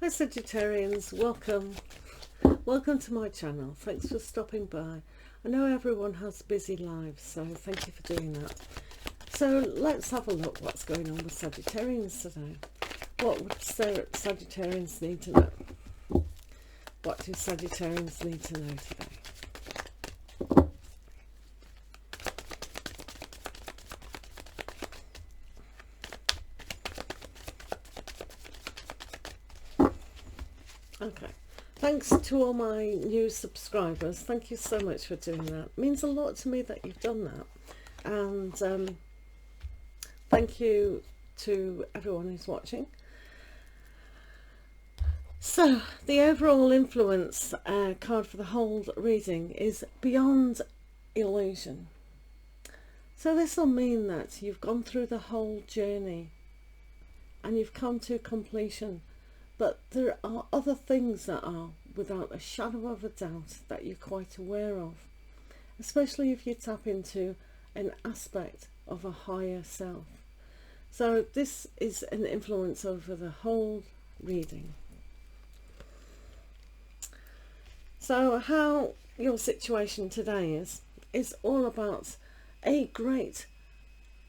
Hi Sagittarians, welcome to my channel. Thanks for stopping by. I know everyone has busy lives, so thank you for doing that. So let's have a look what's going on with Sagittarians today. What would Sagittarians need to know? What do Sagittarians need to know today? Okay, thanks to all my new subscribers. Thank you so much for doing that. It means a lot to me that you've done that. And thank you to everyone who's watching. So the overall influence card for the whole reading is beyond illusion. So this will mean that you've gone through the whole journey and you've come to completion. But there are other things that are, without a shadow of a doubt, that you're quite aware of. Especially if you tap into an aspect of a higher self. So this is an influence over the whole reading. So how your situation today is all about a great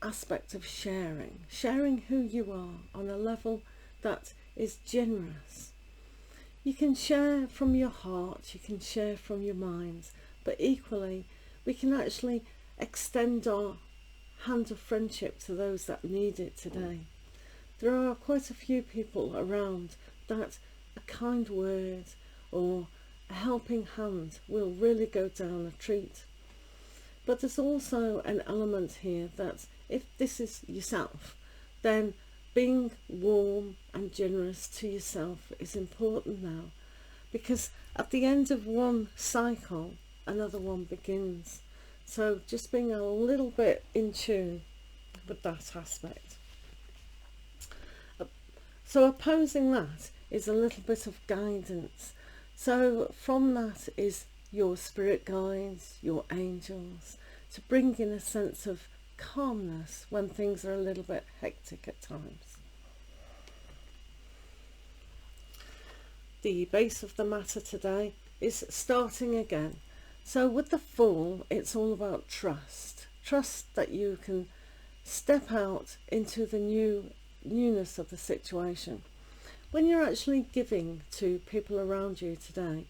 aspect of sharing who you are on a level that is generous. You can share from your heart, you can share from your mind, but equally we can actually extend our hand of friendship to those that need it today. There are quite a few people around that a kind word or a helping hand will really go down a treat. But there's also an element here that if this is yourself, then being warm and generous to yourself is important now, because at the end of one cycle another one begins. So just being a little bit in tune with that aspect. So opposing that is a little bit of guidance. So from that is your spirit guides, your angels, to bring in a sense of calmness when things are a little bit hectic at times. The base of the matter today is starting again. So with the Fool, it's all about trust. Trust that you can step out into the newness of the situation. When you're actually giving to people around you today,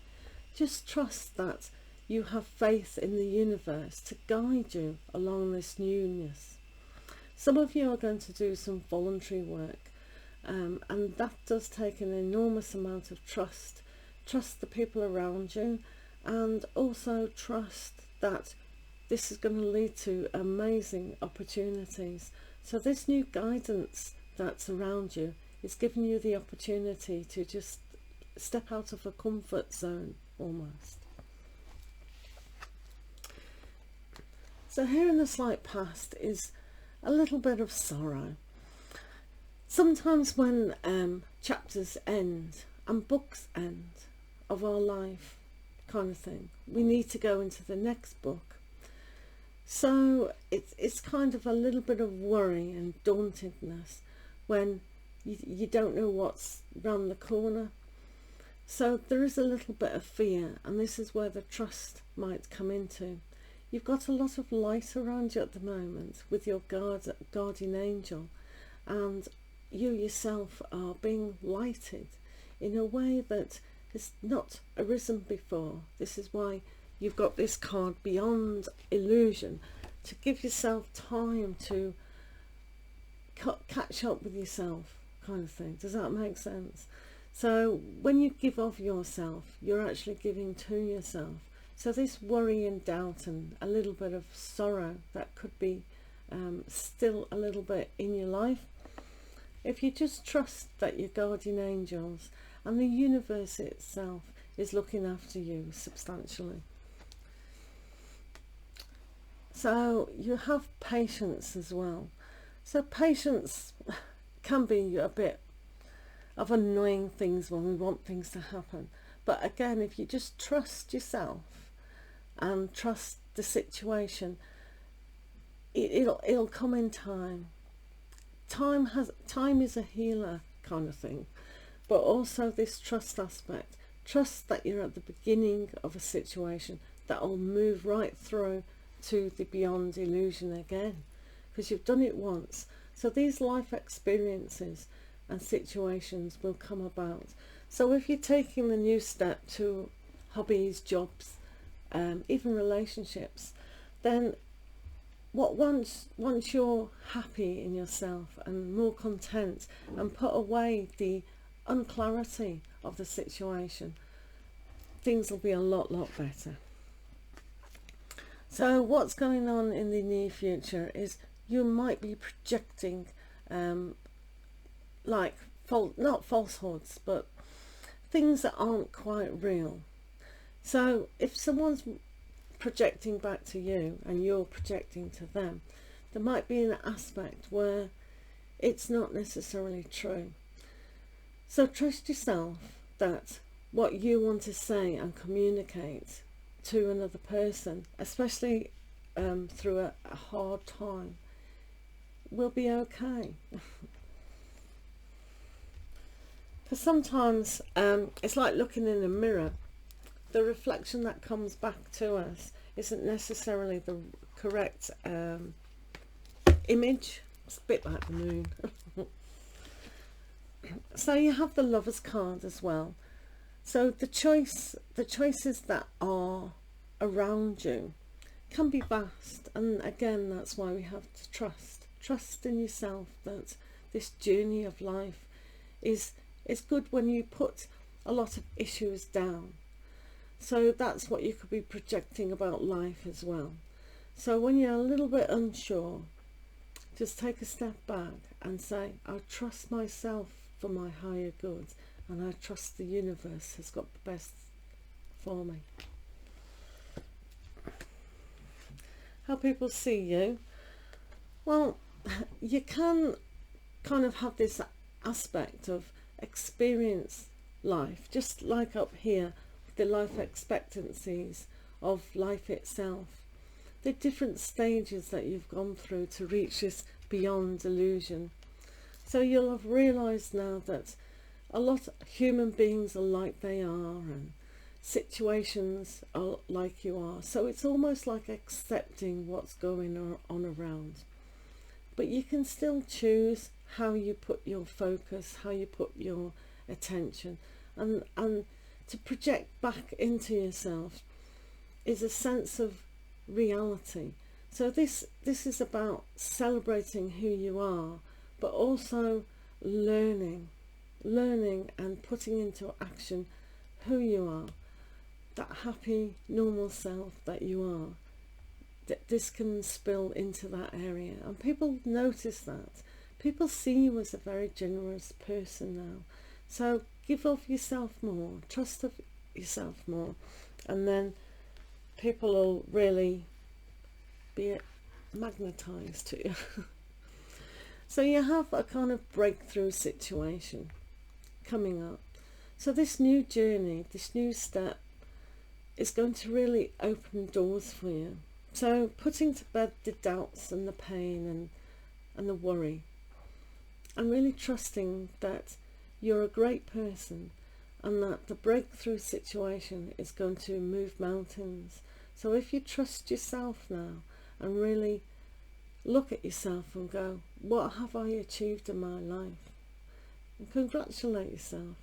just trust that you have faith in the universe to guide you along this newness. Some of you are going to do some voluntary work, and that does take an enormous amount of trust. Trust the people around you, and also trust that this is going to lead to amazing opportunities. So this new guidance that's around you is giving you the opportunity to just step out of a comfort zone almost. So here in the slight past is a little bit of sorrow. Sometimes when chapters end and books end of our life kind of thing, we need to go into the next book. So it's kind of a little bit of worry and dauntedness when you don't know what's round the corner. So there is a little bit of fear, and this is where the trust might come into. You've got a lot of light around you at the moment with your guardian angel, and you yourself are being lighted in a way that has not arisen before. This is why you've got this card beyond illusion, to give yourself time to catch up with yourself kind of thing. Does that make sense? So when you give of yourself, you're actually giving to yourself. So this worry and doubt and a little bit of sorrow that could be still a little bit in your life, if you just trust that your guardian angels and the universe itself is looking after you substantially. So you have patience as well. So patience can be a bit of annoying things when we want things to happen. But again, if you just trust yourself and trust the situation, it'll come in time. Time is a healer kind of thing. but also this trust aspect. Trust that you're at the beginning of a situation that will move right through to the beyond illusion again, because you've done it once. So these life experiences and situations will come about. So if you're taking the new step to hobbies, jobs, even relationships, then once you're happy in yourself and more content and put away the unclarity of the situation, things will be a lot better. So what's going on in the near future is you might be projecting like not falsehoods, but things that aren't quite real. So if someone's projecting back to you and you're projecting to them, there might be an aspect where it's not necessarily true. So trust yourself that what you want to say and communicate to another person, especially through a hard time, will be okay. Because sometimes it's like looking in a mirror. The reflection that comes back to us isn't necessarily the correct image. It's a bit like the moon. So you have the Lover's card as well. So the choices that are around you can be vast, and again, that's why we have to trust in yourself that this journey of life is good when you put a lot of issues down. So that's what you could be projecting about life as well. So when you're a little bit unsure, just take a step back and say, I trust myself for my higher good, and I trust the universe has got the best for me. How people see you? Well, you can kind of have this aspect of experience life, just like up here, the life expectancies of life itself, the different stages that you've gone through to reach this beyond illusion. So you'll have realized now that a lot of human beings are like they are, and situations are like you are. So it's almost like accepting what's going on around. But you can still choose how you put your focus, how you put your attention, and to project back into yourself is a sense of reality. So this is about celebrating who you are, but also learning and putting into action who you are, that happy normal self that you are. That this can spill into that area, and people notice that. People see you as a very generous person now. So give of yourself more, trust of yourself more, and then people will really be magnetized to you. So you have a kind of breakthrough situation coming up. So this new journey, this new step, is going to really open doors for you. So putting to bed the doubts and the pain and the worry, and really trusting that you're a great person and that the breakthrough situation is going to move mountains. So if you trust yourself now and really look at yourself and go, what have I achieved in my life? And congratulate yourself.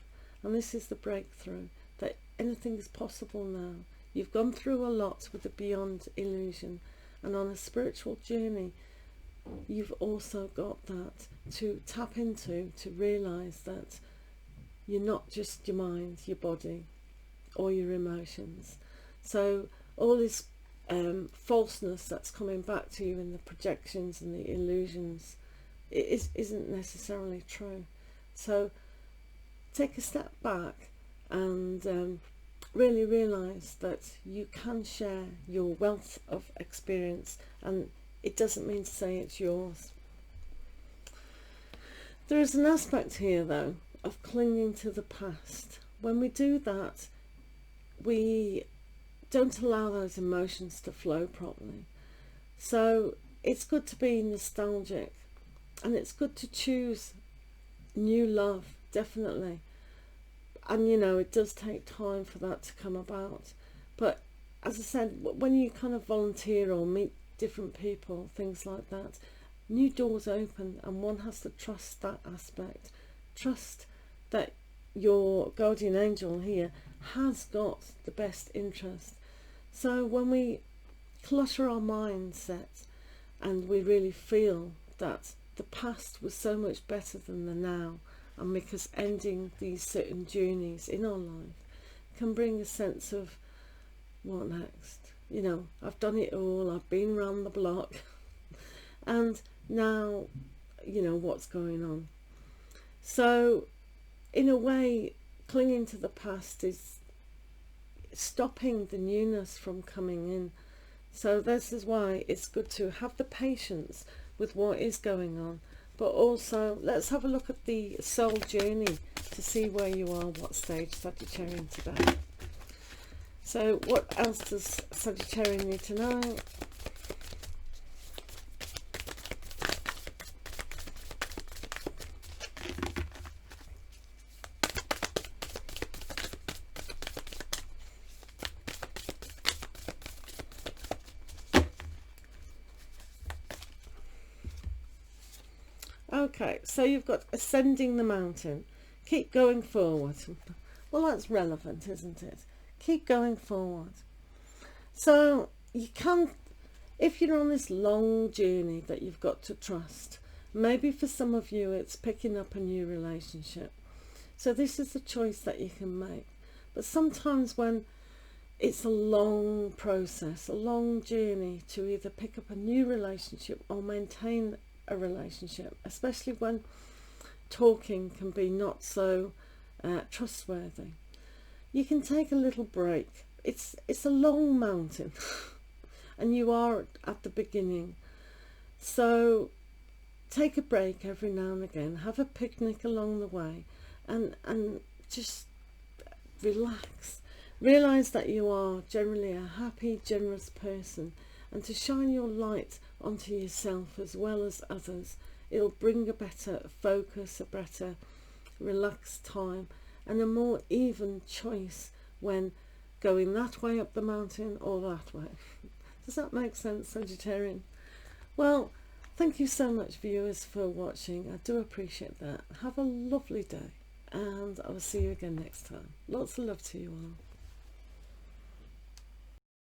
And this is the breakthrough, that anything is possible now. You've gone through a lot with the beyond illusion, and on a spiritual journey you've also got that to tap into, to realize that you're not just your mind, your body or your emotions. So all this falseness that's coming back to you in the projections and the illusions, isn't necessarily true. So take a step back and really realize that you can share your wealth of experience, and it doesn't mean to say it's yours. There is an aspect here though of clinging to the past. When we do that, we don't allow those emotions to flow properly. So it's good to be nostalgic, and it's good to choose new love, definitely, and you know, it does take time for that to come about. But as I said, when you kind of volunteer or meet different people, things like that, new doors open, and one has to trust that aspect. Trust that your guardian angel here has got the best interest. So when we clutter our mindset and we really feel that the past was so much better than the now, and because ending these certain journeys in our life can bring a sense of what next. You know, I've done it all, I've been round the block, and now, you know, what's going on. So in a way, clinging to the past is stopping the newness from coming in. So this is why it's good to have the patience with what is going on. But also, let's have a look at the soul journey to see where you are, what stage Sagittarian today. So what else does Sagittarian need to know? Okay, so you've got ascending the mountain. Keep going forward. Well, that's relevant, isn't it? Keep going forward. So you can, if you're on this long journey that you've got to trust, maybe for some of you it's picking up a new relationship. So this is a choice that you can make. But sometimes when it's a long process, a long journey to either pick up a new relationship or maintain a relationship, especially when talking can be not so trustworthy, you can take a little break. It's a long mountain and you are at the beginning, so take a break every now and again, have a picnic along the way, and just relax. Realize that you are generally a happy, generous person, and to shine your light onto yourself as well as others. It'll bring a better focus, a better relaxed time, and a more even choice when going that way up the mountain or that way. Does that make sense, Sagittarian? Well, thank you so much, viewers, for watching. I do appreciate that. Have a lovely day, and I will see you again next time. Lots of love to you all.